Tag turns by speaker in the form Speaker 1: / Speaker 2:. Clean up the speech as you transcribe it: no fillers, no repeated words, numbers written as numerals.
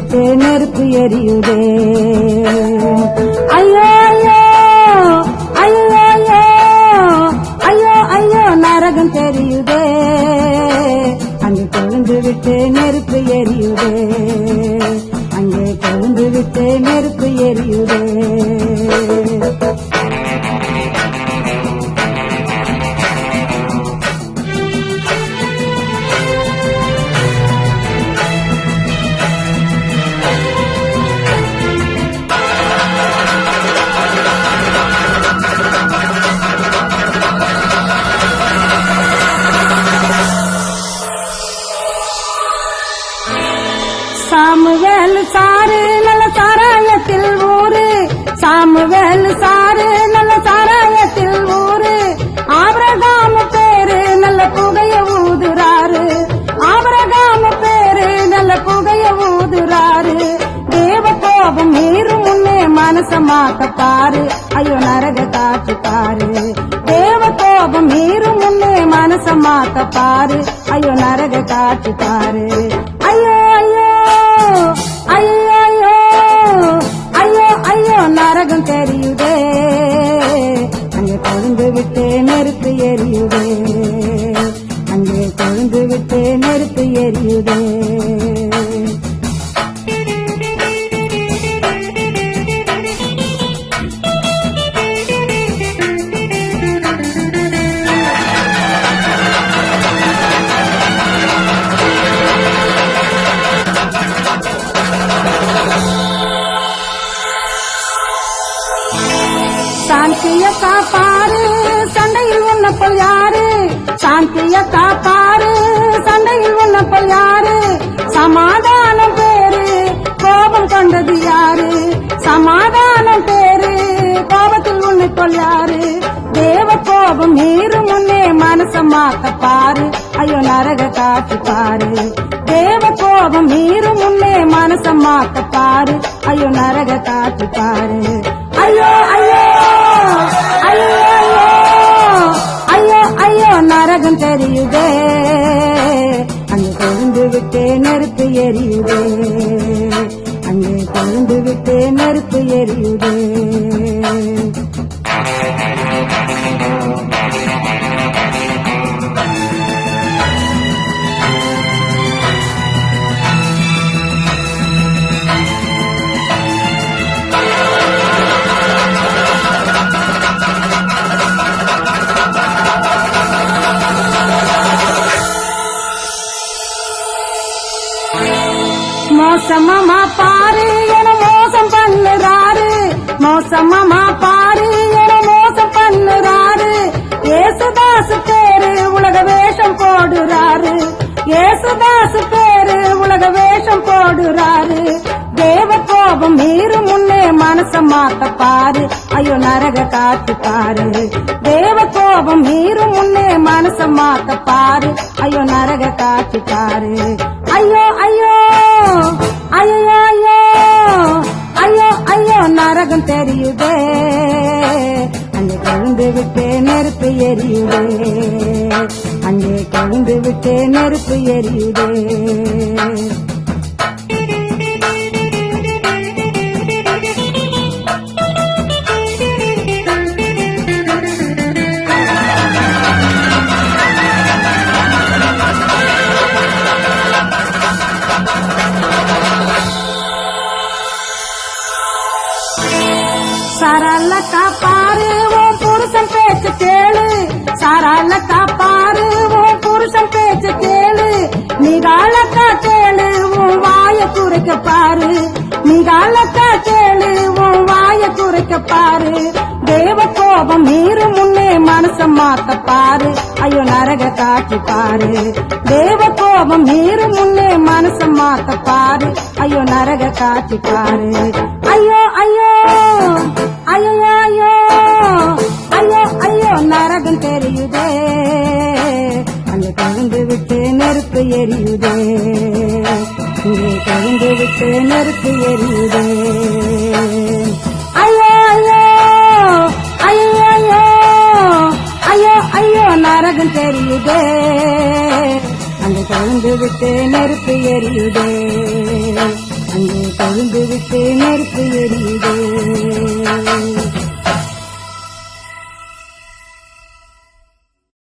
Speaker 1: விட்டு நெருப்பு எரியுதே. ஐயோ ஐயோ ஐயோ ஐயோ ஐயோ ஐயோ நரகம் தெரியுதே. அங்கே கொழுந்து விட்டு நெருப்பு எரியுதே. அங்கே கொழுந்து விட்டு நெருப்பு எரியுதே. சாமுவேல் சாரு நல்ல சாராயத்தில் ஊரு. சாமுவேல் சாரு நல்ல சாராயத்தில் ஊரு. ஆபிரகாம் பேரு நல்ல புகைய ஊதுறாரு. ஆபிரகாம் பேரு நல்ல புகைய ஊதுறாரு. தேவ கோபம் மீறும் முன்னே மனச மாத்த பாரு. ஐயோ நரக காட்சி பாரு. தேவ கோபம் மீறும் முன்னே மனச மாத்த பாரு. ஐயோ நரக காட்சி பாரு. ஐயோ ஐயோ ஐயோ ஐயோ ஐயோ ஐயோ நரகம் தெரியுதே. அங்கே கொழுந்து விட்டு நெருப்பு எரியுதே. அங்கே கொழுந்து விட்டு நெருப்பு எரியுதே. சாந்திய காப்பாரு சண்டையில் உன்னப்பல் யாரு. சாந்திய காப்பாரு சண்டையில் உன்னப்பல் யாரு. சமாதானம் பேரு கோபம் கொண்டது யாரு. சமாதானம் பேரு கோபத்தில் உன்னைப்பல் யாரு. தேவ கோபம் மீறும் முன்னே மனச மாத்த பாரு. ஐயோ நரக காட்சி பாரு. தேவ கோபம் மீறும் முன்னே மனச மாத்த பாரு. ஐயோ நரக காட்சி பாரு. ஐயோ ஐயோ ஐயோ ஐயோ ஐயோ நரகம் தெரியுதே. அங்கே கொழுந்து விட்டு நெருப்பு எரியுதே. அங்கே கொழுந்து விட்டு நெருப்பு எரியுதே. மோசமா பாரு என மோசம் பண்ணுறாரு. மோசமா பாரு என மோசம் பண்ணுறாரு. ஏசுதாசு பேரு உலக வேஷம் போடுறாரு. ஏசுதாசு பேரு உலக வேஷம் போடுறாரு. தேவ கோபம் மீறும் முன்னே மனச மாத்த பாரு. ஐயோ நரக காட்சி பாரு. தேவ கோபம் மீறும் முன்னே மனச மாத்த பாரு. ஐயோ நரக காட்சி பாரு. ஐயோ ஐயோ ஐயோ ஐயோ ஐயோ ஐயோ நரகம் தெரியுதே. அங்கே கொழுந்து விட்டு நெருப்பு எரியுதே. அங்கே கொழுந்து விட்டு நெருப்பு எரியுதே. சாரால காப்பாரு உன் புருஷன் பேச்சு கேளு. சாரால காப்பாரு உன் புருஷன் பேச்சு கேளு. நீகாலக்கா கேளு உன் வாய குறைக்க பாரு. நீகாலக்கா கேளு உன் வாய குறைக்க பாரு. தேவ கோபம் மீறும் முன்னே மனச மாத்த பாரு. ஐயோ நரக காட்சி பாரு. தேவ கோபம் மீறும் முன்னே மனச மாத்த பாரு. ஐயோ நரக காட்சி பாரு. ஐயோ ஐயோ ஐயோ ஐயோ ஐயோ ஐயோ நரகம் தெரியுதே. அங்கே கொழுந்து விட்டு நெருப்பு எரியுதே. இங்கே கொழுந்து விட்டு நெருப்பு எரியுதே. ஐயோ ஐயோ ஐயோ ஐயோ ஐயோ ஐயோ நரகம் தெரியுதே. அங்கே கொழுந்து விட்டு நெருப்பு எரியுதே. அங்கே கொழுந்து விட்டு நெருப்பு எரியுது